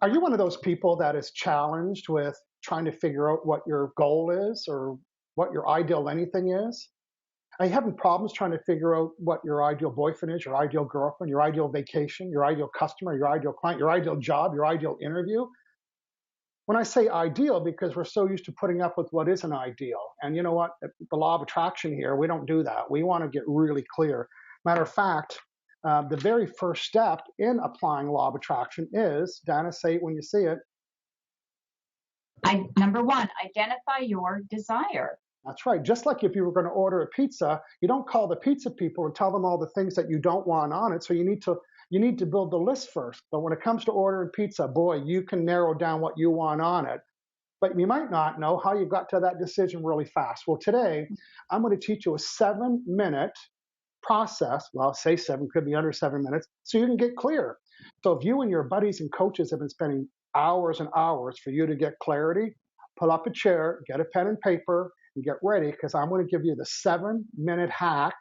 Are you one of those people that is challenged with trying to figure out what your goal is or what your ideal anything is? Are you having problems trying to figure out what your ideal boyfriend is, your ideal girlfriend, your ideal vacation, your ideal customer, your ideal client, your ideal job, your ideal interview? When I say ideal, because we're so used to putting up with what isn't ideal. And you know what? The law of attraction here, we don't do that. We want to get really clear. Matter of fact, the very first step in applying law of attraction is, Dana, say it when you see it. Number one, identify your desire. That's right. Just like if you were going to order a pizza, you don't call the pizza people and tell them all the things that you don't want on it. So you need to build the list first. But when it comes to ordering pizza, boy, you can narrow down what you want on it. But you might not know how you got to that decision really fast. Well, today, I'm going to teach you a 7-minute process. Well, say 7, could be under 7 minutes, so you can get clear. So if you and your buddies and coaches have been spending hours and hours for you to get clarity, pull up a chair, get a pen and paper, and get ready, because I'm going to give you the 7-minute hack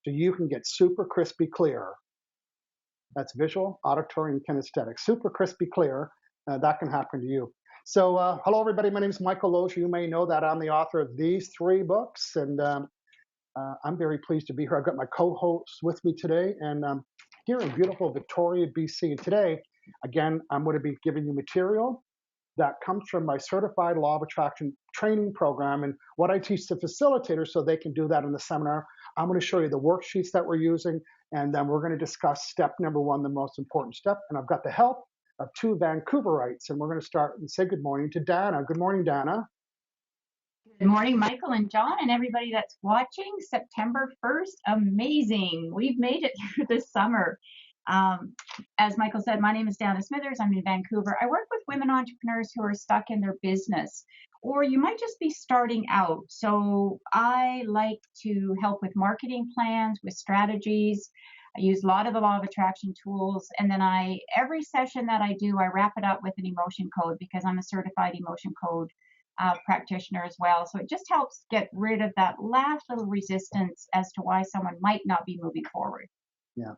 so you can get super crispy clear. That's visual, auditory, and kinesthetic. Super crispy clear. That can happen to you. So hello, everybody. My name is Michael Losier. You may know that I'm the author of these 3 books, and I'm very pleased to be here. I've got my co-hosts with me today, and here in beautiful Victoria, BC. And today, again, I'm going to be giving you material that comes from my certified law of attraction training program, and what I teach the facilitators so they can do that in the seminar. I'm going to show you the worksheets that we're using, and then we're going to discuss step number 1, the most important step. And I've got the help of 2 Vancouverites, and we're going to start and say good morning to Dana. Good morning, Dana. Good morning, Michael and John and everybody that's watching. September 1st, amazing. We've made it through this summer. As Michael said, my name is Dana Smithers. I'm in Vancouver. I work with women entrepreneurs who are stuck in their business, or you might just be starting out. So I like to help with marketing plans, with strategies. I use a lot of the law of attraction tools. And then every session that I do, I wrap it up with an emotion code, because I'm a certified emotion code practitioner as well. So it just helps get rid of that last little resistance as to why someone might not be moving forward. Yeah.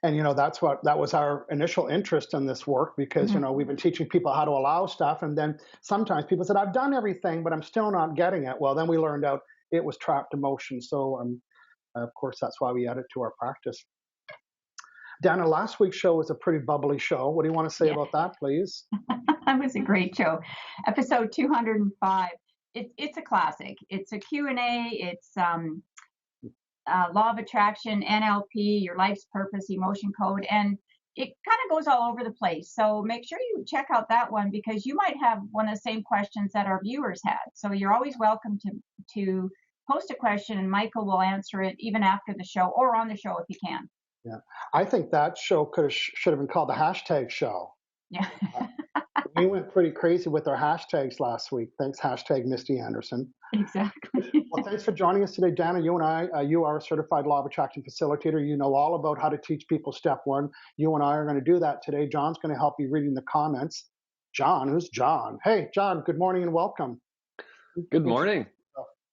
And, that was our initial interest in this work, because, we've been teaching people how to allow stuff. And then sometimes people said, I've done everything, but I'm still not getting it. Well, then we learned out it was trapped emotion. So, of course, that's why we added to our practice. Dana, last week's show was a pretty bubbly show. What do you want to say about that, please? That was a great show. Episode 205. It's a classic. It's a Q&A. It's law of attraction, NLP, your life's purpose, emotion code, and it kind of goes all over the place. So make sure you check out that one, because you might have one of the same questions that our viewers had. So you're always welcome to post a question, and Michael will answer it even after the show or on the show if he can. Yeah, I think that show should have been called the hashtag show. Yeah. We went pretty crazy with our hashtags last week. Thanks, hashtag Misty Anderson. Exactly. Well, thanks for joining us today, Dana. You and I, you are a certified law of attraction facilitator. You know all about how to teach people step 1. You and I are going to do that today. John's going to help you reading the comments. John, who's John? Hey, John, good morning and welcome. Good morning.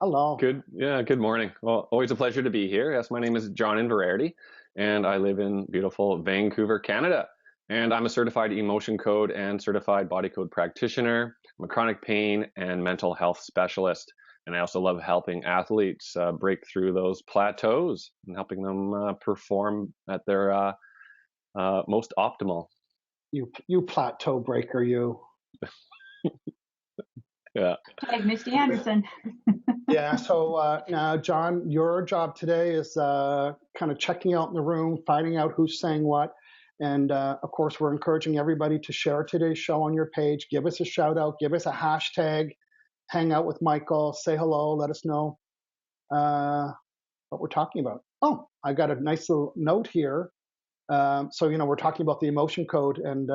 Hello. Good morning. Well, always a pleasure to be here. Yes, my name is John Inverarity, and I live in beautiful Vancouver, Canada. And I'm a certified emotion code and certified body code practitioner. I'm a chronic pain and mental health specialist. And I also love helping athletes break through those plateaus and helping them perform at their most optimal. You plateau breaker, you. Yeah. Like Misty Anderson. Yeah. So now, John, your job today is kind of checking out in the room, finding out who's saying what. And of course, we're encouraging everybody to share today's show on your page. Give us a shout out. Give us a hashtag. Hangout with Michael. Say hello. Let us know what we're talking about. Oh, I got a nice little note here. So, we're talking about the emotion code. And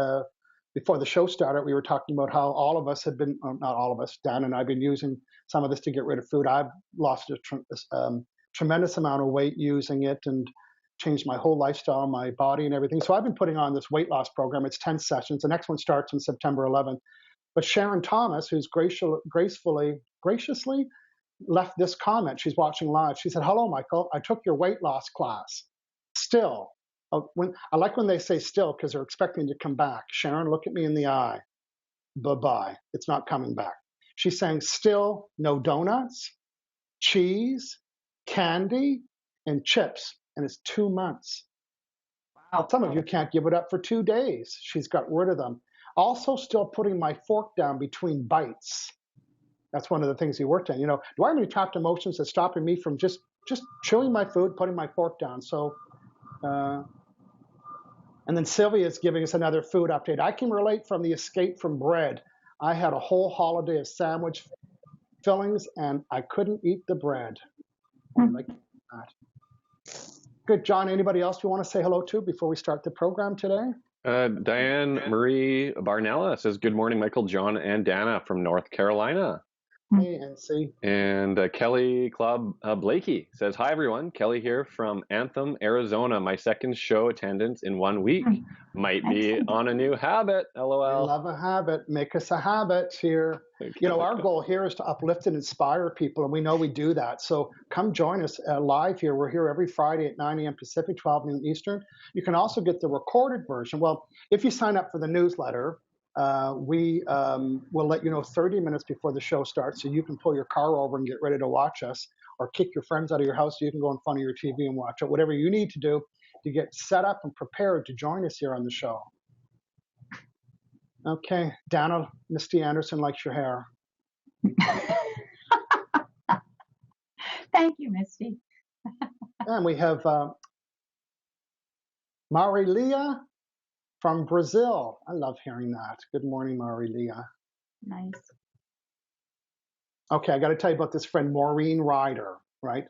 before the show started, we were talking about how all of us had been, not all of us, Dan and I have been using some of this to get rid of food. I've lost a tremendous amount of weight using it and changed my whole lifestyle, my body and everything. So I've been putting on this weight loss program. It's 10 sessions. The next one starts on September 11th. But Sharon Thomas, who's graciously left this comment, she's watching live. She said, hello, Michael. I took your weight loss class. Still, When I like when they say still because they're expecting to come back. Sharon, look at me in the eye. Bye-bye. It's not coming back. She's saying still no donuts, cheese, candy, and chips. And it's 2 months. Wow. Some of you can't give it up for 2 days. She's got rid of them. Also still putting my fork down between bites. That's one of the things he worked on. Do I have any trapped emotions that's stopping me from just chewing my food, putting my fork down? So, and then Sylvia is giving us another food update. I can relate from the escape from bread. I had a whole holiday of sandwich fillings, and I couldn't eat the bread. Like that. Good, John. Anybody else you want to say hello to before we start the program today? Diane Marie Barnella says, good morning, Michael, John, and Dana from North Carolina. Hey, NC. And Kelly Club Blakey says, hi, everyone. Kelly here from Anthem, Arizona. My second show attendance in 1 week. Might be on a new habit. LOL. I love a habit. Make us a habit here. Our goal here is to uplift and inspire people, and we know we do that. So come join us live here. We're here every Friday at 9 a.m. Pacific, 12 noon Eastern. You can also get the recorded version. Well, if you sign up for the newsletter, we will let you know 30 minutes before the show starts, so you can pull your car over and get ready to watch us, or kick your friends out of your house so you can go in front of your TV and watch it. Whatever you need to do to get set up and prepared to join us here on the show. Okay, Dana, Misty Anderson likes your hair. Thank you, Misty. And we have Marilia from Brazil. I love hearing that. Good morning, Marilia. Nice. Okay, I got to tell you about this friend, Maureen Ryder, right?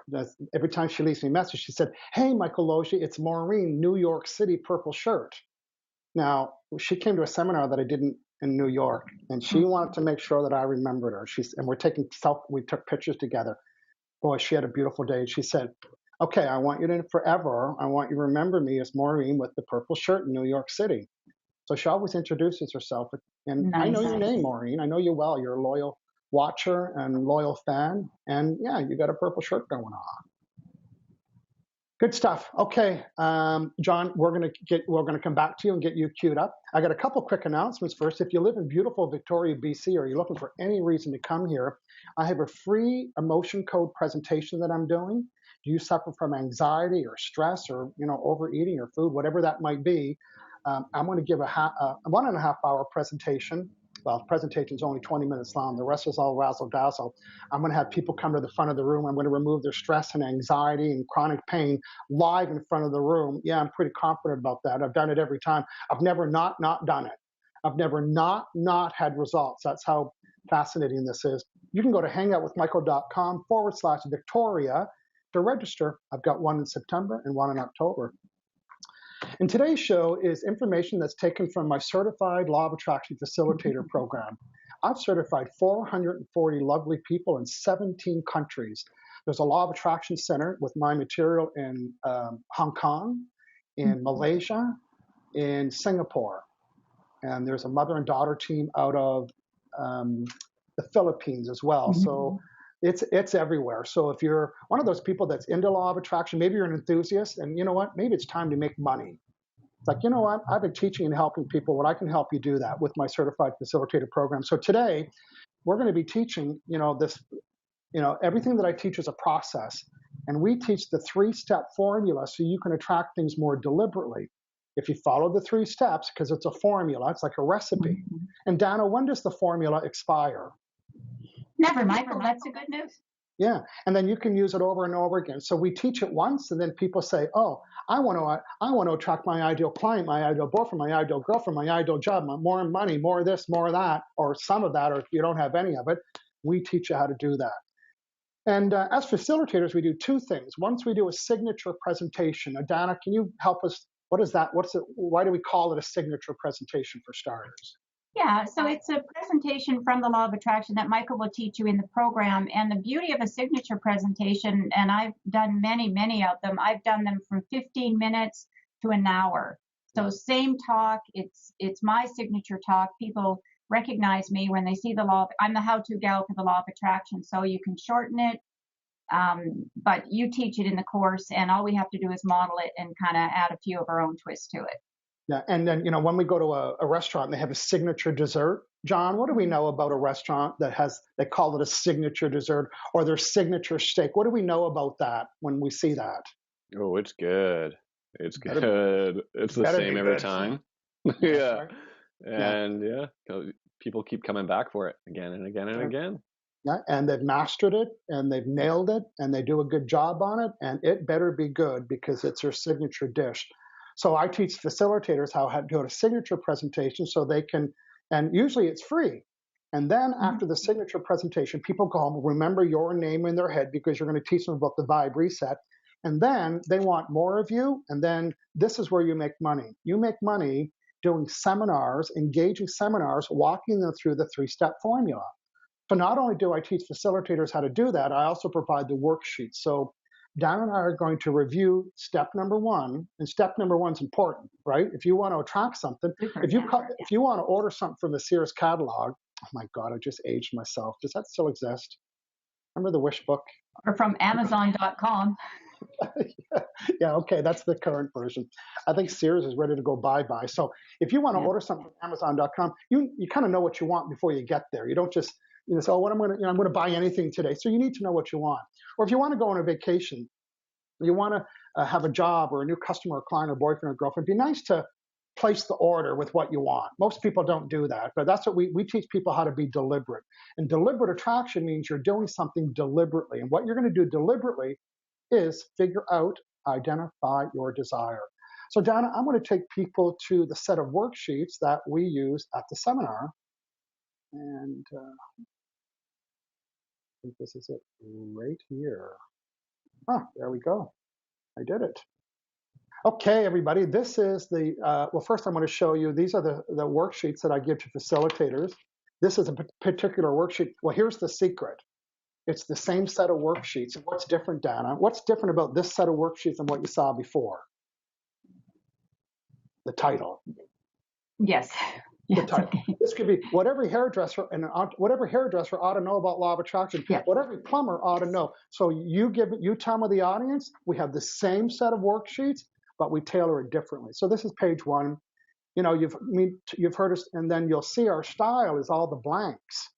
Every time she leaves me a message, she said, hey, Michael Losier, it's Maureen, New York City, purple shirt. Now, she came to a seminar that I did in New York, and she wanted to make sure that I remembered her. And we took pictures together. Boy, she had a beautiful day. She said, okay, I want you to remember me as Maureen with the purple shirt in New York City. So she always introduces herself. And nice. I know your name, Maureen. I know you well. You're a loyal watcher and loyal fan. And yeah, you got a purple shirt going on. Good stuff. Okay, John, we're gonna come back to you and get you queued up. I got a couple quick announcements first. If you live in beautiful Victoria, BC, or you're looking for any reason to come here, I have a free emotion code presentation that I'm doing. Do you suffer from anxiety or stress or overeating or food, whatever that might be? I'm going to give a 1.5 hour presentation. Well, the presentation is only 20 minutes long. The rest is all razzle dazzle. I'm going to have people come to the front of the room. I'm going to remove their stress and anxiety and chronic pain live in front of the room. Yeah, I'm pretty confident about that. I've done it every time. I've never not done it. I've never not had results. That's how fascinating this is. You can go to hangoutwithmichael.com/Victoria to register. I've got one in September and one in October. And today's show is information that's taken from my Certified Law of Attraction Facilitator program. I've certified 440 lovely people in 17 countries. There's a Law of Attraction Center with my material in Hong Kong, in Malaysia, in Singapore. And there's a mother and daughter team out of the Philippines as well. So it's everywhere. So if you're one of those people that's into law of attraction, maybe you're an enthusiast, and you know what? Maybe it's time to make money. It's like, you know what? I've been teaching and helping people. Well, I can help you do that with my Certified Facilitator program. So today, we're going to be teaching, everything that I teach is a process. And we teach the 3-step formula so you can attract things more deliberately. If you follow the 3 steps, because it's a formula, it's like a recipe. And Dana, when does the formula expire? Never, Michael. That's the good news. Yeah, and then you can use it over and over again. So we teach it once, and then people say, "Oh, I want to attract my ideal client, my ideal boyfriend, my ideal girlfriend, my ideal job, more money, more of this, more of that, or some of that, or if you don't have any of it." We teach you how to do that. And as facilitators, we do 2 things. Once we do a signature presentation. Dana, can you help us? What is that? Why do we call it a signature presentation for starters? Yeah, so it's a presentation from the Law of Attraction that Michael will teach you in the program. And the beauty of a signature presentation, and I've done many, many of them, I've done them from 15 minutes to an hour. So same talk, it's my signature talk. People recognize me when they see the law. I'm the how-to gal for the Law of Attraction. So you can shorten it, But you teach it in the course, and all we have to do is model it and kind of add a few of our own twists to it. Yeah, and then, when we go to a restaurant and they have a signature dessert, John, what do we know about a restaurant they call it a signature dessert or their signature steak? What do we know about that when we see that? Oh, it's good. It's good. It's the same every time. Yeah. Right? And people keep coming back for it again and again and again. Yeah, and they've mastered it and they've nailed it and they do a good job on it, and it better be good because it's their signature dish. So I teach facilitators how to do a signature presentation so they can, and usually it's free. And then after the signature presentation, people go home, remember your name in their head because you're going to teach them about the Vibe Reset. And then they want more of you. And then this is where you make money. You make money doing seminars, engaging seminars, walking them through the 3-step formula. So not only do I teach facilitators how to do that, I also provide the worksheet. So Dan and I are going to review step number 1, and step number 1 is important, right? If you want to attract something, if you want to order something from the Sears catalog, oh my God, I just aged myself. Does that still exist? Remember the wish book? Or from Amazon.com. Yeah, okay, that's the current version. I think Sears is ready to go bye-bye. So if you want to order something from Amazon.com, you kind of know what you want before you get there. You don't just say, oh, what I'm going to buy anything today. So you need to know what you want. Or if you want to go on a vacation, you want to have a job or a new customer or client or boyfriend or girlfriend, it'd be nice to place the order with what you want. Most people don't do that, but that's what we teach people how to be deliberate. And deliberate attraction means you're doing something deliberately. And what you're going to do deliberately is identify your desire. So Donna, I'm going to take people to the set of worksheets that we use at the seminar. And I think this is it right here. There we go. I did it. Okay, everybody, this is well, first I'm going to show you, these are the worksheets that I give to facilitators. This is a particular worksheet. Well, here's the secret. It's the same set of worksheets. And what's different, Dana? What's different about this set of worksheets than what you saw before? The title. Yes. The title. Okay. This could be what every hairdresser ought to know about law of attraction. Yeah. What every plumber ought to know. So you tell me the audience, we have the same set of worksheets, but we tailor it differently. So this is page 1. You've heard us, and then you'll see our style is all the blanks.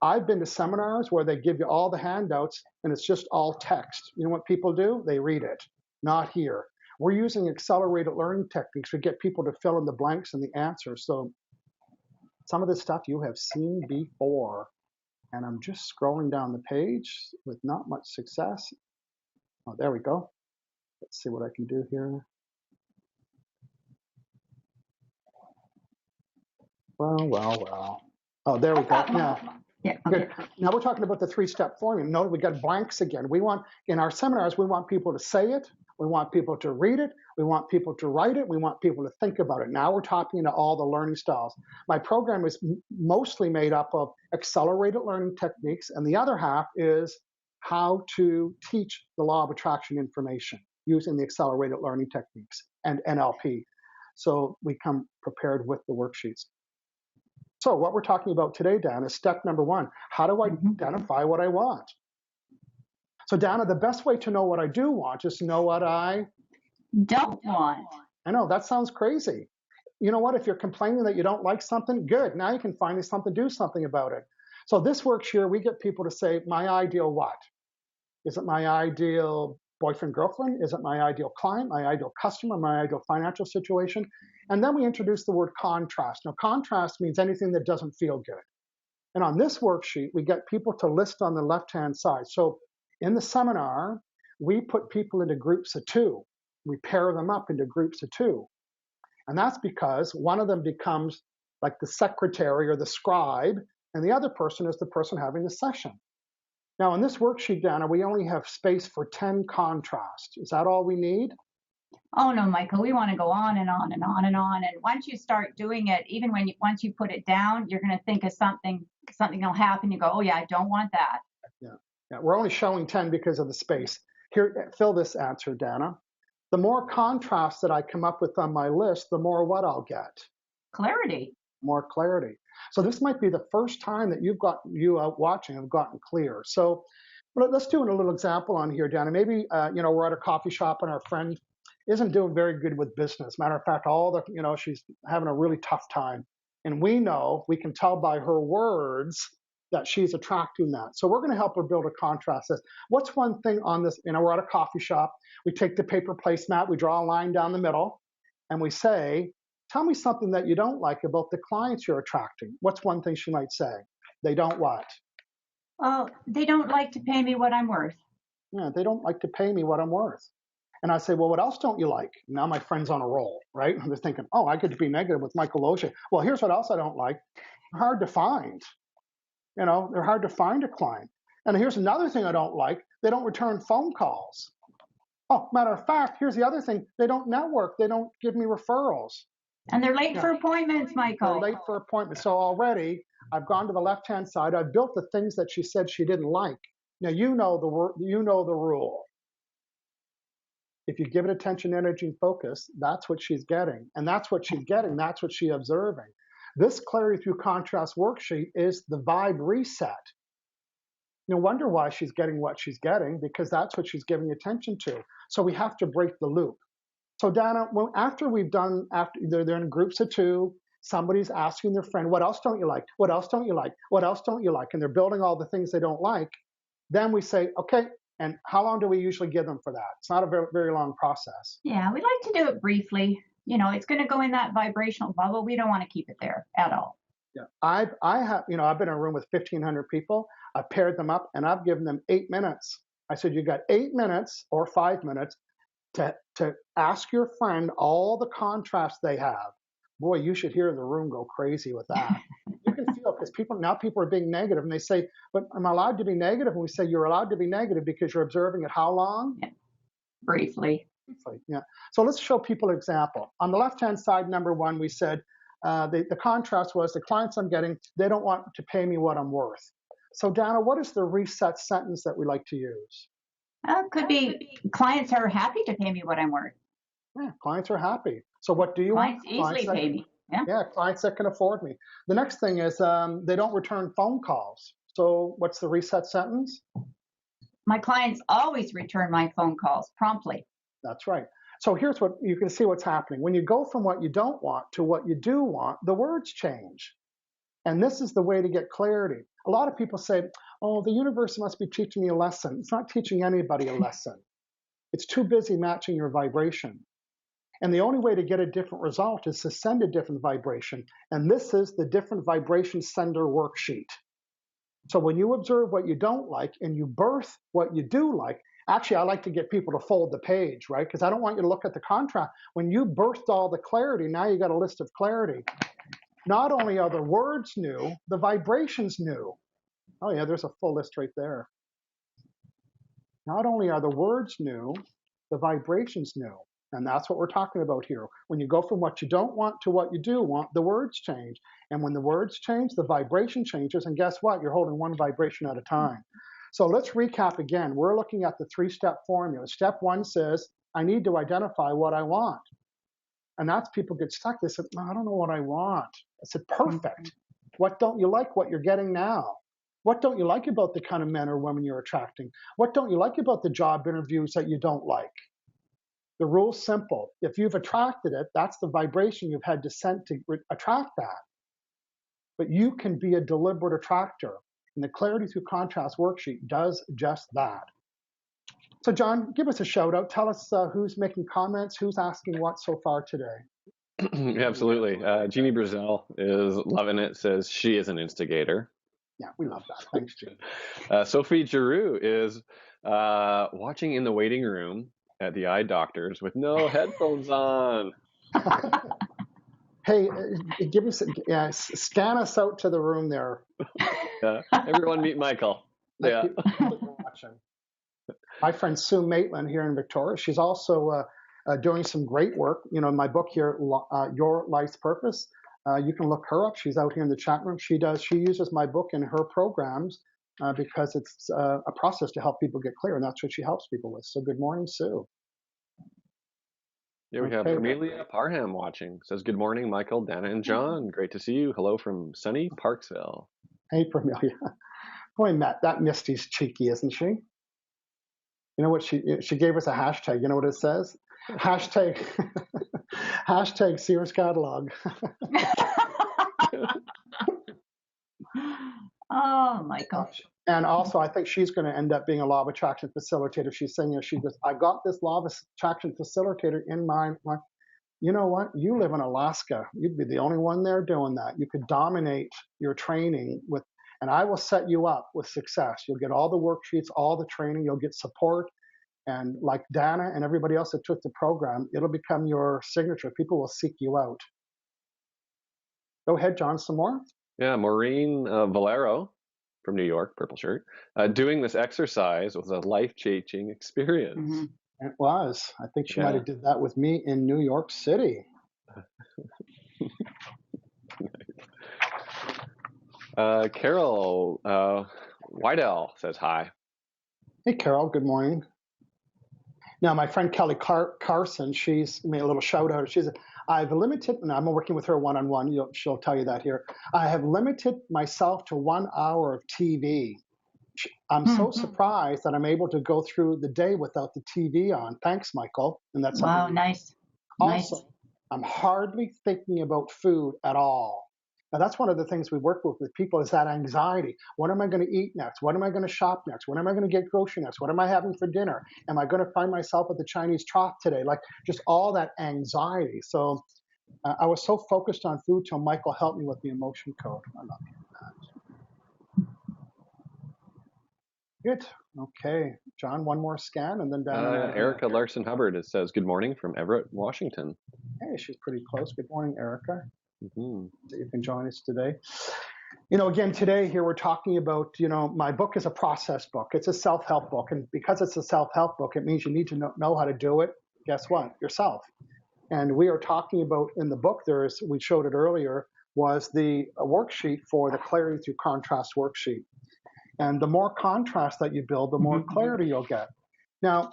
I've been to seminars where they give you all the handouts and it's just all text. You know what people do? They read it. Not here. We're using accelerated learning techniques to get people to fill in the blanks and the answers. So some of this stuff you have seen before. And I'm just scrolling down the page with not much success. Oh, there we go. Let's see what I can do here. Well. Oh, there we go. Now, yeah, okay. Good. Now we're talking about the 3-step formula. Note we got blanks again. We want, in our seminars, we want people to say it. We want people to read it. We want people to write it. We want people to think about it. Now we're talking to all the learning styles. My program is mostly made up of accelerated learning techniques, and the other half is how to teach the law of attraction information using the accelerated learning techniques and NLP. So we come prepared with the worksheets. So what we're talking about today, Dan, is step number 1. How do I identify what I want? So, Dana, the best way to know what I do want is to know what I don't want. I know, that sounds crazy. You know what? If you're complaining that you don't like something, good. Now you can finally do something about it. So this works here. We get people to say, my ideal what? Is it my ideal boyfriend, girlfriend? Is it my ideal client, my ideal customer, my ideal financial situation? And then we introduce the word contrast. Now, contrast means anything that doesn't feel good. And on this worksheet, we get people to list on the left-hand side. So in the seminar, we put people into groups of 2. We pair them up into groups of 2. And that's because one of them becomes like the secretary or the scribe, and the other person is the person having the session. Now, in this worksheet, Dana, we only have space for 10 contrasts. Is that all we need? Oh, no, Michael, we want to go on and on and on and on. And once you start doing it, even once you put it down, you're going to think of something will happen. You go, oh, yeah, I don't want that. Yeah, we're only showing 10 because of the space. Here, fill this answer, Dana. The more contrasts that I come up with on my list, the more what I'll get? Clarity. More clarity. So this might be the first time that you out watching have gotten clear. So Well, let's do a little example on here, Dana. Maybe, we're at a coffee shop and our friend isn't doing very good with business. Matter of fact, she's having a really tough time. And we can tell by her words that she's attracting that. So we're going to help her build a contrast. What's one thing on this? We're at a coffee shop. We take the paper placemat, we draw a line down the middle, and we say, tell me something that you don't like about the clients you're attracting. What's one thing she might say? They don't what? Well, they don't like to pay me what I'm worth. Yeah, they don't like to pay me what I'm worth. And I say, well, what else don't you like? Now my friend's on a roll, right? And they're thinking, oh, I get to be negative with Michael Losier. Well, here's what else I don't like. They're hard to find. They're hard to find a client. And here's another thing I don't like. They don't return phone calls. Oh, matter of fact, here's the other thing. They don't network. They don't give me referrals. And they're late for appointments, Michael. They're late for appointments. So already I've gone to the left-hand side. I've built the things that she said she didn't like. Now, you know the rule. If you give it attention, energy, and focus, that's what she's getting. And that's what she's getting. That's what she's observing. This clarity through contrast worksheet is the vibe reset. No wonder why she's getting what she's getting, because that's what she's giving attention to. So we have to break the loop. So Dana, after they're in groups of two, somebody's asking their friend, what else don't you like? What else don't you like? What else don't you like? And they're building all the things they don't like. Then we say, okay, and how long do we usually give them for that? It's not a very, very long process. Yeah, we like to do it briefly. It's going to go in that vibrational bubble. We don't want to keep it there at all. Yeah, I've been in a room with 1,500 people. I've paired them up and I've given them 8 minutes. I said, you got 8 minutes or 5 minutes to ask your friend all the contrasts they have. Boy, you should hear the room go crazy with that. You can feel, because people are being negative and they say, but am I allowed to be negative? And we say, you're allowed to be negative because you're observing it how long? Yeah. Briefly. Yeah. So let's show people an example. On the left-hand side, number one, we said the contrast was the clients I'm getting, they don't want to pay me what I'm worth. So Dana, what is the reset sentence that we like to use? It could be clients are happy to pay me what I'm worth. Yeah, clients are happy. So what do you want? Clients easily pay me. Yeah, clients that can afford me. The next thing is they don't return phone calls. So what's the reset sentence? My clients always return my phone calls promptly. That's right. So here's what you can see what's happening. When you go from what you don't want to what you do want, the words change. And this is the way to get clarity. A lot of people say, oh, the universe must be teaching me a lesson. It's not teaching anybody a lesson. It's too busy matching your vibration. And the only way to get a different result is to send a different vibration. And this is the different vibration sender worksheet. So when you observe what you don't like and you birth what you do like, actually, I like to get people to fold the page, right? Because I don't want you to look at the contrast. When you birthed all the clarity, now you got a list of clarity. Not only are the words new, the vibrations new. Oh yeah, there's a full list right there. Not only are the words new, the vibrations new. And that's what we're talking about here. When you go from what you don't want to what you do want, the words change. And when the words change, the vibration changes. And guess what? You're holding one vibration at a time. So let's recap again. We're looking at the 3-step formula. Step 1 says, I need to identify what I want. And that's people get stuck. They said, I don't know what I want. I said, perfect. What don't you like what you're getting now? What don't you like about the kind of men or women you're attracting? What don't you like about the job interviews that you don't like? The rule's simple. If you've attracted it, that's the vibration you've had to send to attract that. But you can be a deliberate attractor. And the Clarity Through Contrast worksheet does just that. So John, give us a shout out. Tell us who's making comments, who's asking what so far today. Absolutely. Jeannie Brazil is loving it, says she is an instigator. Yeah, we love that. Thanks, Jeannie. Sophie Giroux is watching in the waiting room at the eye doctor's with no headphones on. Hey, give us, scan us out to the room there. Everyone meet Michael. Yeah. My friend Sue Maitland here in Victoria, she's also doing some great work. In my book here, Your Life's Purpose, you can look her up. She's out here in the chat room. She uses my book in her programs because it's a process to help people get clear, and that's what she helps people with. So good morning, Sue. Yeah, we have Amelia Parham watching. Says, good morning, Michael, Dana, and John. Great to see you. Hello from sunny Parksville. Hey, Amelia. Boy, Matt, that Misty's cheeky, isn't she? You know what she gave us a hashtag. You know what it says? Hashtag hashtag Sears catalog. Oh, Michael. And also, I think she's going to end up being a law of attraction facilitator. She's saying, she goes, I got this law of attraction facilitator in mind. Like, you know what? You live in Alaska. You'd be the only one there doing that. You could dominate your training with, and I will set you up with success. You'll get all the worksheets, all the training. You'll get support. And like Dana and everybody else that took the program, it'll become your signature. People will seek you out. Go ahead, John, some more. Yeah, Maureen Valero from New York, purple shirt. Doing this exercise was a life-changing experience. Mm-hmm. It was. I think she might have did that with me in New York City. Carol Wydell says hi. Hey, Carol. Good morning. Now, my friend Kelly Carson, she's made a little shout out. She said, I've limited, and I'm working with her one-on-one. She'll tell you that here. I have limited myself to 1 hour of TV. I'm so surprised that I'm able to go through the day without the TV on. Thanks, Michael. And that's wow, nice. Also, nice. I'm hardly thinking about food at all. Now, that's one of the things we work with people is that anxiety. What am I going to eat next? What am I going to shop next? When am I going to get grocery next? What am I having for dinner? Am I going to find myself at the Chinese trough today? Like just all that anxiety. So I was so focused on food till Michael helped me with the emotion code. I love that. Good. Okay. John, one more scan and then down. Erica Larson Hubbard says, good morning from Everett, Washington. Hey, she's pretty close. Good morning, Erica. Mm-hmm. That you can join us today. Again, today here we're talking about, my book is a process book. It's a self-help book. And because it's a self-help book, it means you need to know how to do it. Guess what? Yourself. And we are talking about in the book, we showed it earlier, was the worksheet for the clarity through contrast worksheet. And the more contrast that you build, the more clarity you'll get. Now,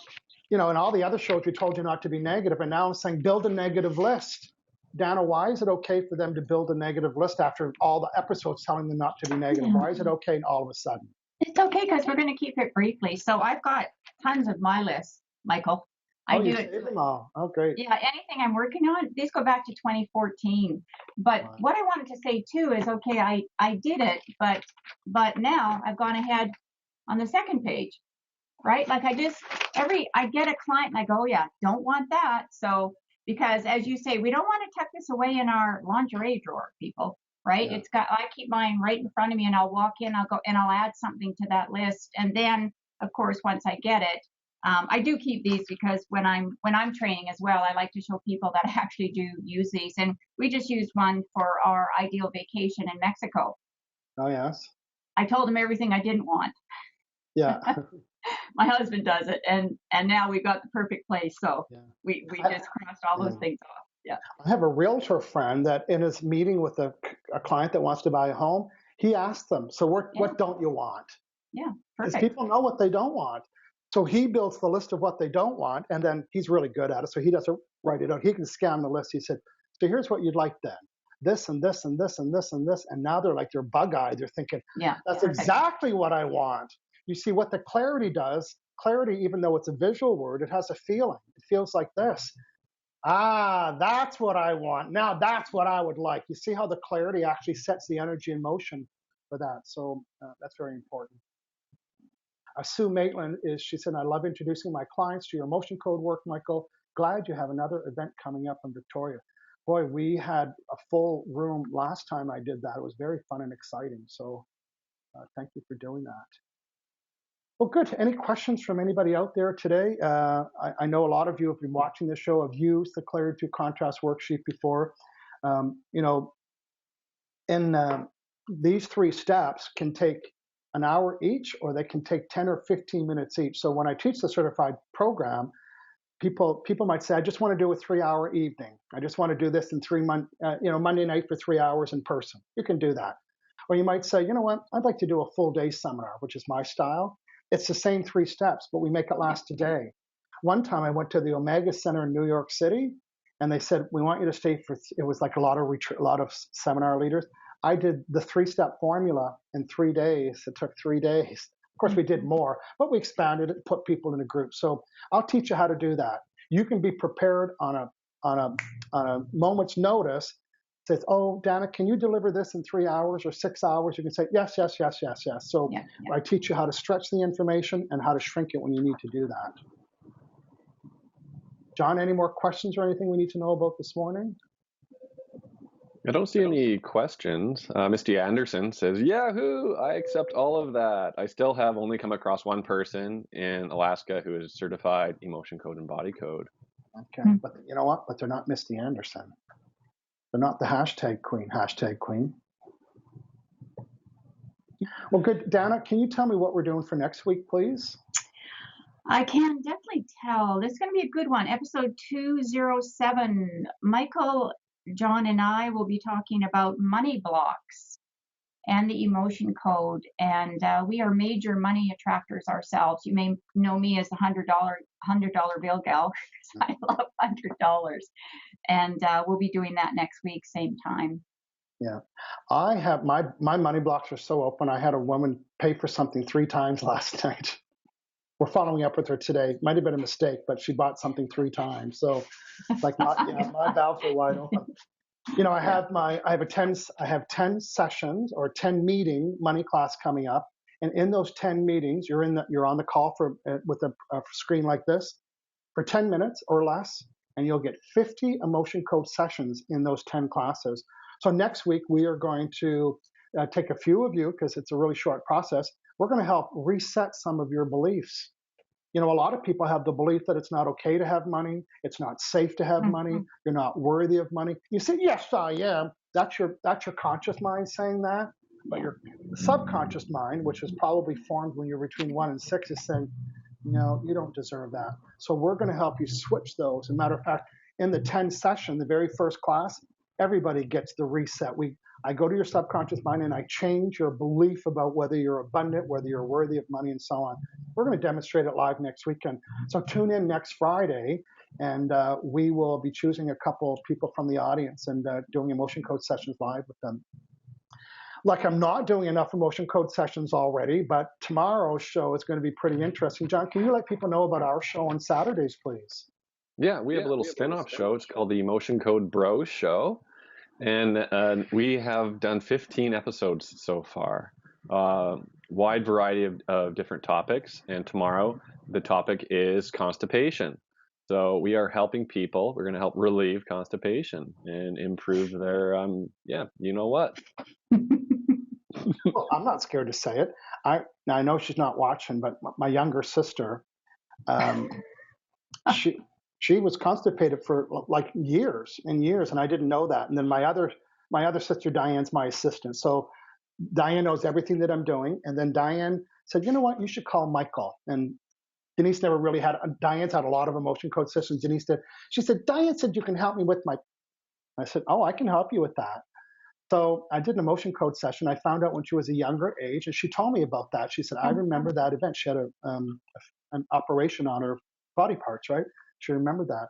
in all the other shows, we told you not to be negative. And now I'm saying build a negative list. Dana, why is it okay for them to build a negative list after all the episodes telling them not to be negative? Yeah. Why is it okay all of a sudden? It's okay because we're going to keep it briefly. So I've got tons of my lists, Michael. You save them all. Oh, great. Yeah, anything I'm working on, these go back to 2014. But what I wanted to say too is, okay, I did it, but now I've gone ahead on the second page, right? Like I get a client and I go, yeah, don't want that. So, because as you say, we don't want to tuck this away in our lingerie drawer, people, right? Yeah. I keep mine right in front of me and I'll walk in, I'll go and I'll add something to that list. And then of course, once I get it, I do keep these because when I'm training as well, I like to show people that I actually do use these. And we just used one for our ideal vacation in Mexico. Oh, yes. I told him everything I didn't want. Yeah. My husband does it, and now we've got the perfect place. So we just crossed all those things off. Yeah. I have a realtor friend that in his meeting with a client that wants to buy a home, he asked them, so what don't you want? Yeah, perfect. Because people know what they don't want. So he builds the list of what they don't want, and then he's really good at it. So he doesn't write it out. He can scan the list. He said, so here's what you'd like then. This and this and this and this and this. And now they're bug-eyed. They're thinking, that's exactly what I want. You see what the clarity does. Clarity, even though it's a visual word, it has a feeling. It feels like this. That's what I want. Now that's what I would like. You see how the clarity actually sets the energy in motion for that. So that's very important. Sue Maitland she said, I love introducing my clients to your emotion code work, Michael. Glad you have another event coming up in Victoria. Boy, we had a full room last time I did that. It was very fun and exciting. So thank you for doing that. Well, good. Any questions from anybody out there today? I know a lot of you have been watching this show, have used the Clarity to Contrast worksheet before. These 3 steps can take an hour each, or they can take 10 or 15 minutes each. So when I teach the certified program, people might say, I just want to do a 3-hour evening. I just want to do this in Monday night for 3 hours in person. You can do that. Or you might say, you know what, I'd like to do a full day seminar, which is my style. It's the same 3 steps, but we make it last a day. One time I went to the Omega Center in New York City, and they said, we want you to stay it was like a lot of seminar leaders. I did the 3-step formula in 3 days. It took 3 days. Of course, we did more, but we expanded it, put people in a group. So I'll teach you how to do that. You can be prepared on a moment's notice. Says, oh, Dana, can you deliver this in 3 hours or 6 hours? You can say, yes, yes, yes, yes, yes. So I teach you how to stretch the information and how to shrink it when you need to do that. John, any more questions or anything we need to know about this morning? I don't see any questions. Misty Anderson says, Yahoo! I accept all of that. I still have only come across one person in Alaska who is certified emotion code and body code. Okay, but you know what? But they're not Misty Anderson. They're not the hashtag queen. Well, good. Dana, can you tell me what we're doing for next week, please? I can definitely tell. This is going to be a good one. Episode 207. Michael, John, and I will be talking about money blocks and the emotion code. And we are major money attractors ourselves. You may know me as the $100 bill gal. I love $100. And we'll be doing that next week, same time. Yeah, I have my money blocks are so open. I had a woman pay for something 3 times last night. We're following up with her today. Might have been a mistake, but she bought something 3 times. So, like, my valves are wide open. You know, I have 10 sessions or 10 meeting money class coming up, and in those 10 meetings, you're on the call with a screen like this for 10 minutes or less, and you'll get 50 emotion code sessions in those 10 classes. So next week we are going to take a few of you, because it's a really short process. We're going to help reset some of your beliefs. You know, a lot of people have the belief that it's not okay to have money. It's not safe to have money. You're not worthy of money. You say, yes, I am. That's your conscious mind saying that. But your subconscious mind, which is probably formed when you're between 1 and 6, is saying, no, you don't deserve that. So we're going to help you switch those. As a matter of fact, in the 10 session, the very first class, everybody gets the reset. I go to your subconscious mind and I change your belief about whether you're abundant, whether you're worthy of money, and so on. We're going to demonstrate it live next weekend. So tune in next Friday, and we will be choosing a couple of people from the audience and doing emotion code sessions live with them. Like, I'm not doing enough emotion code sessions already, but tomorrow's show is going to be pretty interesting. John, can you let people know about our show on Saturdays, please? Yeah, we have a little spin-off show. It's called the Emotion Code Bros Show. And we have done 15 episodes so far, wide variety of different topics. And tomorrow, the topic is constipation. So we are helping people. We're going to help relieve constipation and improve their, you know what? Well, I'm not scared to say it. I know she's not watching, but my younger sister, she was constipated for like years and years, and I didn't know that. And then my other sister, Diane's my assistant. So Diane knows everything that I'm doing. And then Diane said, you know what, you should call Michael. And Denise never really Diane's had a lot of emotion code sessions. She said, Diane said you can help me with I said, oh, I can help you with that. So I did an emotion code session. I found out when she was a younger age, and she told me about that. She said, I remember that event. She had an operation on her body parts, right? She remembered that.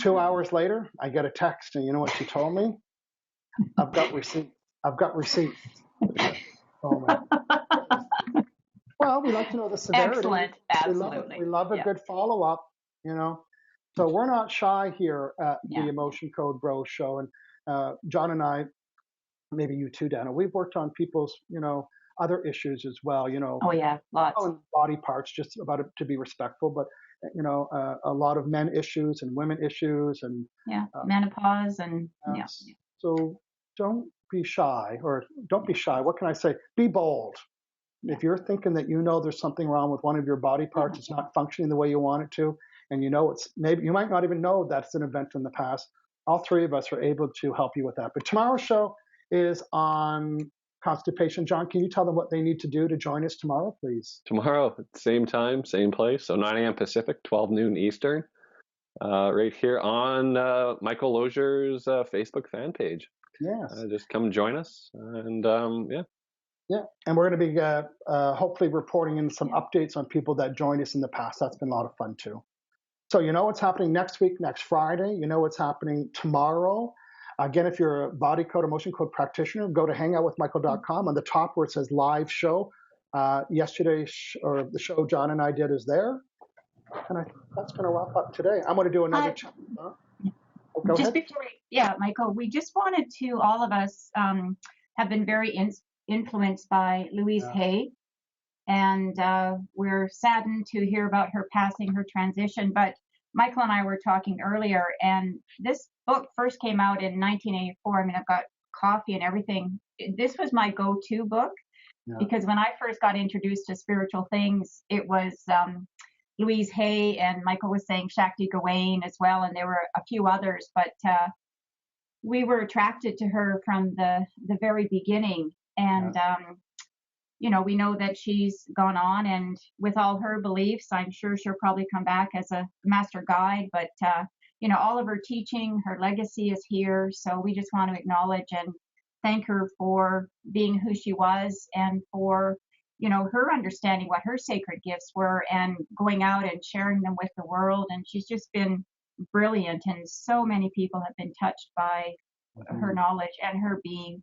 2 hours later, I get a text, and you know what she told me? I've got receipt. Oh, man. Well, we like to know the severity. Excellent. Absolutely. We love a good follow-up, you know. So we're not shy here at the Emotion Code Bros Show. And John and I, maybe you too, Dana, we've worked on people's, other issues as well, Oh, yeah, lots. Body parts, just about it, to be respectful, but a lot of men issues and women issues and menopause and So don't be shy, or don't be shy. What can I say? Be bold. If you're thinking that there's something wrong with one of your body parts, it's not functioning the way you want it to, and it's maybe you might not even know that's an event in the past. All 3 of us are able to help you with that. But tomorrow's show is on constipation. John, can you tell them what they need to do to join us tomorrow, please? Tomorrow, same time, same place. So 9 a.m. Pacific, 12 noon Eastern, right here on Michael Losier's Facebook fan page. Yes. Just come join us. And Yeah, and we're going to be hopefully reporting in some updates on people that joined us in the past. That's been a lot of fun too. So you know what's happening next week, next Friday. You know what's happening tomorrow. Again, if you're a body code, emotion code practitioner, go to hangoutwithmichael.com. On the top where it says live show, yesterday or the show John and I did is there. And I think that's going to wrap up today. I'm going to do another chat. Go just ahead. before Michael, we just wanted to, all of us have been very influenced by Louise Hay, and we're saddened to hear about her passing, her transition. But Michael and I were talking earlier, and this book first came out in 1984. I mean, I've got coffee and everything. This was my go-to book because when I first got introduced to spiritual things, it was Louise Hay, and Michael was saying Shakti Gawain as well, and there were a few others, but we were attracted to her from the very beginning. And you know, we know that she's gone on, and with all her beliefs, I'm sure she'll probably come back as a master guide, but you know, all of her teaching, her legacy is here. So we just want to acknowledge and thank her for being who she was, and for, you know, her understanding what her sacred gifts were and going out and sharing them with the world. And she's just been brilliant, and so many people have been touched by her knowledge and her being.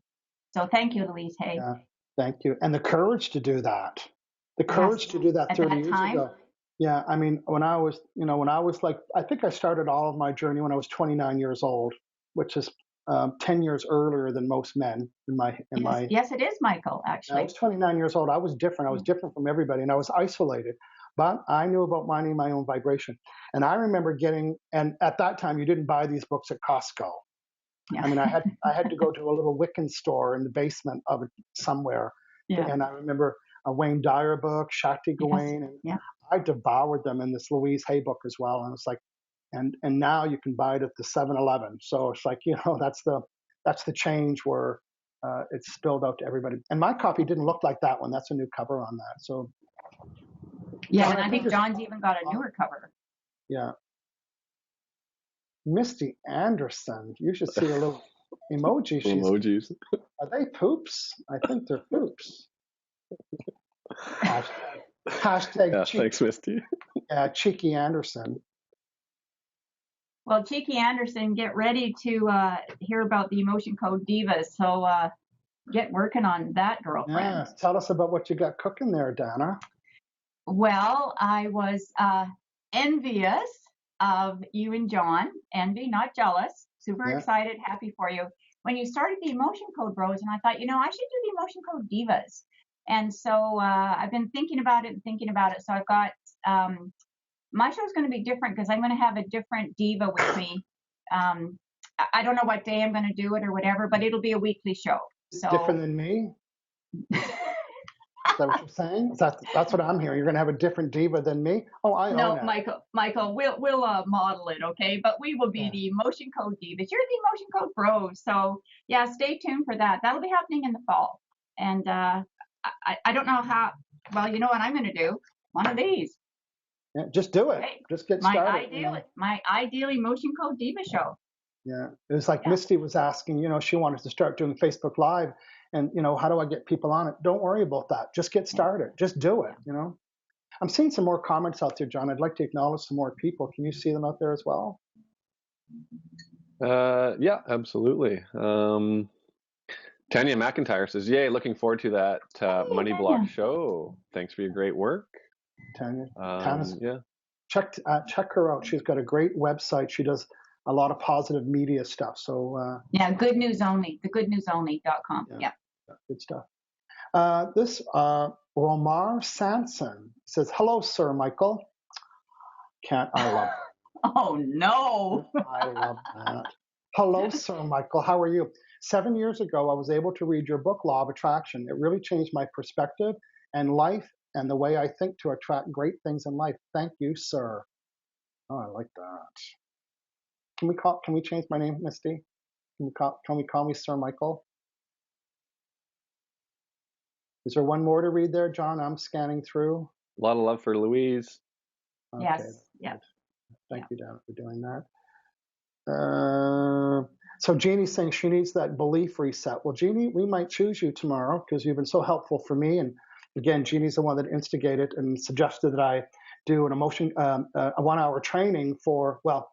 So thank you, Louise Hay. Yeah, thank you. And the courage to do that. The courage to do that 30 years ago. Yeah, I mean, when I was like, I think I started all of my journey when I was 29 years old, which is 10 years earlier than most men Yes, it is, Michael, actually. I was 29 years old. I was different. I was different from everybody, and I was isolated. But I knew about minding my own vibration. And I remember and at that time, you didn't buy these books at Costco. Yeah. I mean, I had to go to a little Wiccan store in the basement of it somewhere. Yeah. And I remember a Wayne Dyer book, Shakti Gawain, and I devoured them, in this Louise Hay book as well. And it's like, and now you can buy it at the 7-Eleven. So it's like, you know, that's the change where it's spilled out to everybody. And my copy didn't look like that one. That's a new cover on that. So yeah, and I think John's even got a newer cover. Yeah. Misty Anderson, you should see a little emoji. Emojis. Are they poops? I think they're poops. Hashtag yeah, thanks, Misty. Cheeky Anderson. Well, Cheeky Anderson, get ready to hear about the Emotion Code Divas. So get working on that, girlfriend. Yeah, tell us about what you got cooking there, Dana. Well, I was envious of you and John. Envy, not jealous. Super excited, happy for you. When you started the Emotion Code Bros, and I thought, you know, I should do the Emotion Code Divas. And so I've been thinking about it. So I've got, my show's going to be different because I'm going to have a different diva with me. I don't know what day I'm going to do it or whatever, but it'll be a weekly show. So different than me? Is that what you're saying? That's what I'm hearing. You're going to have a different diva than me? Oh, I know. No, Michael, we'll model it, okay? But we will be the Emotion Code Divas. You're the Emotion Code Bros. So yeah, stay tuned for that. That'll be happening in the fall. And I don't know how. Well, you know what I'm going to do? One of these. Yeah, just do it. Okay. Just get started. My ideal Emotion Code Diva show. Yeah, it was like Misty was asking. You know, she wanted to start doing Facebook Live. And, you know, how do I get people on it? Don't worry about that. Just get started. Just do it, you know. I'm seeing some more comments out there, John. I'd like to acknowledge some more people. Can you see them out there as well? Yeah, absolutely. Tanya McIntyre says, yay, looking forward to that Money Block show. Thanks for your great work. Tanya. Check her out. She's got a great website. She does a lot of positive media stuff. So Good News Only, thegoodnewsonly.com. Yeah. Good stuff. This Romar Sanson says, hello, Sir Michael. I love that. Oh, no. I love that. Hello, Sir Michael. How are you? 7 years ago, I was able to read your book, Law of Attraction. It really changed my perspective and life and the way I think to attract great things in life. Thank you, sir. Oh, I like that. Can we change my name, Misty? Can we call me Sir Michael? Is there one more to read there, John? I'm scanning through. A lot of love for Louise. Okay. Yes. Yeah. Thank you, Dan, for doing that. So Jeannie's saying she needs that belief reset. Well, Jeannie, we might choose you tomorrow because you've been so helpful for me. And again, Jeannie's the one that instigated and suggested that I do an a 1 hour training for, well,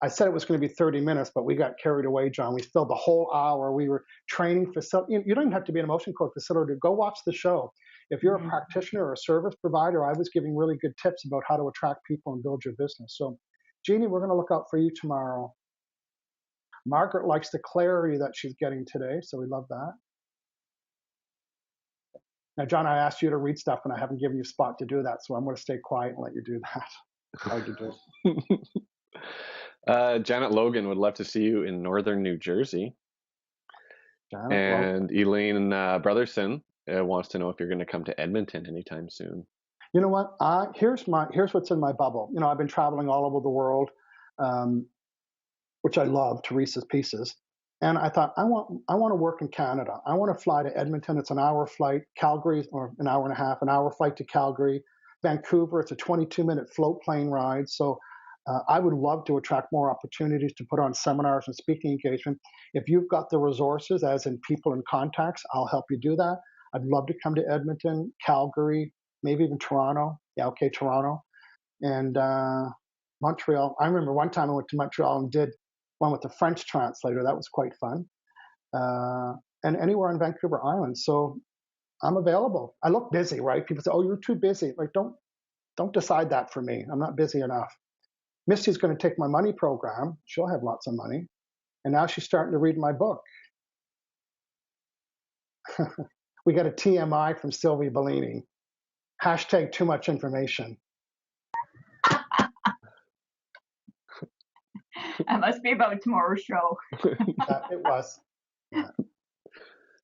I said it was going to be 30 minutes, but we got carried away, John. We filled the whole hour. We were training facility. You don't even have to be an emotion code facilitator. Go watch the show. If you're a practitioner or a service provider, I was giving really good tips about how to attract people and build your business. So, Jeannie, we're going to look out for you tomorrow. Margaret likes the clarity that she's getting today, so we love that. Now, John, I asked you to read stuff, and I haven't given you a spot to do that, so I'm going to stay quiet and let you do that. Hard to do. Janet Logan would love to see you in northern New Jersey. And Elaine Brotherson wants to know if you're going to come to Edmonton anytime soon. You know what? Here's what's in my bubble. You know, I've been traveling all over the world, which I love to Reese's Pieces. And I thought, I want to work in Canada. I want to fly to Edmonton. It's an hour flight. Calgary, or an hour and a half, an hour flight to Calgary. Vancouver, it's a 22-minute float plane ride. So I would love to attract more opportunities to put on seminars and speaking engagement. If you've got the resources, as in people and contacts, I'll help you do that. I'd love to come to Edmonton, Calgary, maybe even Toronto. Yeah, okay, Toronto. And Montreal. I remember one time I went to Montreal and did one with the French translator. That was quite fun. And anywhere on Vancouver Island. So I'm available. I look busy, right? People say, oh, you're too busy. Like, don't decide that for me. I'm not busy enough. Misty's going to take my money program. She'll have lots of money. And now she's starting to read my book. We got a TMI from Sylvie Bellini. Hashtag too much information. That must be about tomorrow's show. It was. Yeah.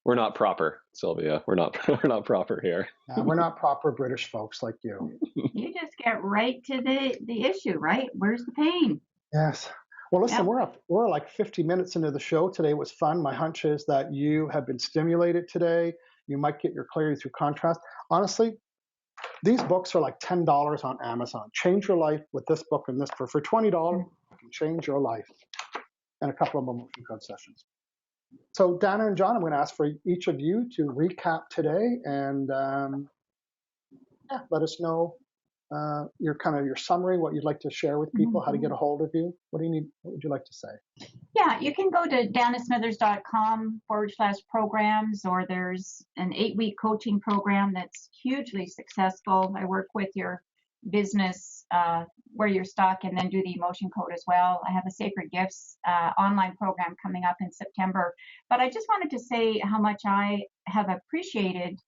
We're not proper, Sylvia. We're not proper here. We're not proper British folks like you. You just get right to the issue, right? Where's the pain? Yes. Well, listen, we're like 50 minutes into the show today. It was fun. My hunch is that you have been stimulated today. You might get your clarity through contrast. Honestly, these books are like $10 on Amazon. Change your life with this book and this book. For $20, you can change your life. And a couple of emotion code sessions. So Dana and John, I'm going to ask for each of you to recap today and let us know your summary, what you'd like to share with people, how to get a hold of you. What do you need? What would you like to say? Yeah, you can go to danasmithers.com/programs, or there's an 8-week coaching program that's hugely successful. I work with your business where you're stuck and then do the emotion code as well. I have a Sacred Gifts online program coming up in September. But I just wanted to say how much I have appreciated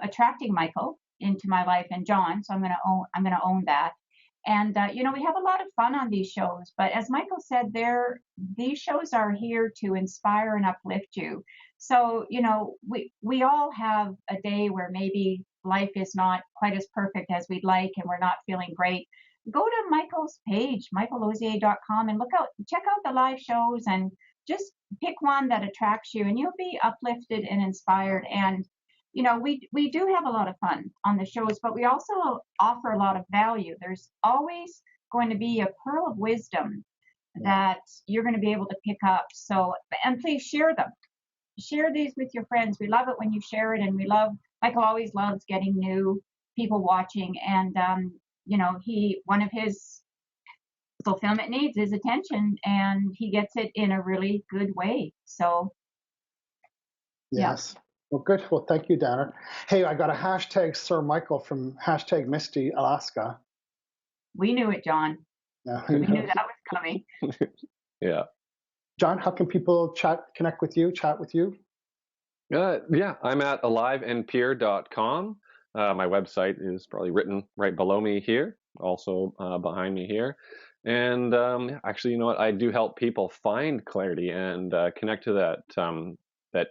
attracting Michael into my life and John. So I'm going to own that. And we have a lot of fun on these shows. But as Michael said, these shows are here to inspire and uplift you. So we all have a day where maybe life is not quite as perfect as we'd like, and we're not feeling great. Go to Michael's page, michaellosier.com, and check out the live shows, and just pick one that attracts you, and you'll be uplifted and inspired. And we do have a lot of fun on the shows, but we also offer a lot of value. There's always going to be a pearl of wisdom that you're going to be able to pick up. So, and please share them. Share these with your friends. We love it when you share it, and Michael always loves getting new people watching. And one of his fulfillment needs is attention, and he gets it in a really good way. So, yes. Yeah. Well, good. Well, thank you, Dana. Hey, I got a hashtag Sir Michael from hashtag Misty, Alaska. We knew it, John. Yeah, we knew that was coming. Yeah. John, how can people chat with you? Yeah, I'm at aliveandpeer.com. My website is probably written right below me here, also behind me here. And actually, you know what? I do help people find clarity and connect to that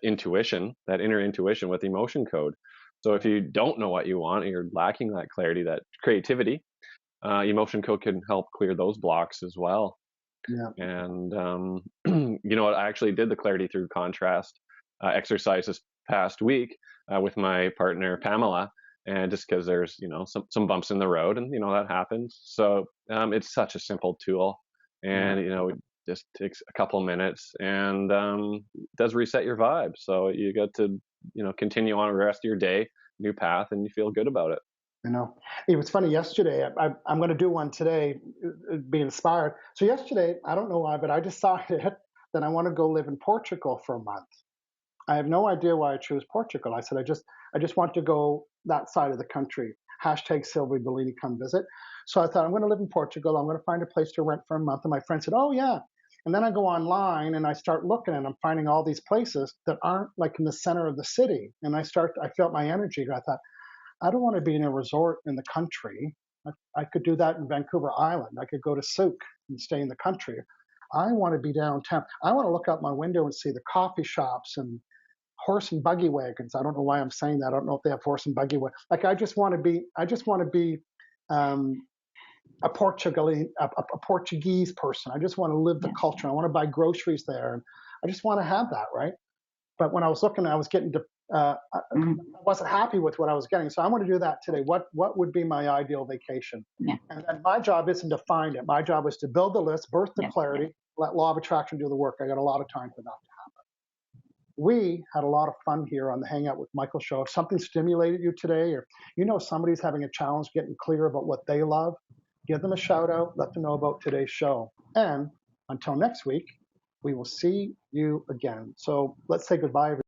intuition, that inner intuition with emotion code. So if you don't know what you want, and you're lacking that clarity, that creativity, emotion code can help clear those blocks as well. Yeah. And you know what? I actually did the clarity through contrast exercise this past week with my partner Pamela, and just because there's some bumps in the road, and that happens. So it's such a simple tool, and it just takes a couple of minutes, and does reset your vibe. So you get to continue on the rest of your day, new path, and you feel good about it. You know, it was funny yesterday. I'm going to do one today, be inspired. So yesterday, I don't know why, but I decided that I want to go live in Portugal for a month. I have no idea why I chose Portugal. I said, I just want to go that side of the country. Hashtag Sylvie Bellini, come visit. So I thought, I'm going to live in Portugal. I'm going to find a place to rent for a month. And my friend said, oh, yeah. And then I go online and I start looking and I'm finding all these places that aren't like in the center of the city. And I felt my energy. I thought, I don't want to be in a resort in the country. I could do that in Vancouver Island. I could go to Souk and stay in the country. I want to be downtown. I want to look out my window and see the coffee shops and horse and buggy wagons. I don't know why I'm saying that. I don't know if they have horse and buggy wagons. Like I just want to be a Portuguese person. I just want to live the culture. I want to buy groceries there. And I just want to have that, right? But when I was looking, I was getting to, I wasn't happy with what I was getting. So I want to do that today. What would be my ideal vacation? Yeah. And then my job isn't to find it. My job is to build the list, birth the clarity, let law of attraction do the work. I got a lot of time for that to happen. We had a lot of fun here on the Hangout with Michael show. If something stimulated you today, or you know somebody's having a challenge getting clear about what they love, give them a shout out, let them know about today's show. And until next week, we will see you again. So let's say goodbye, everybody.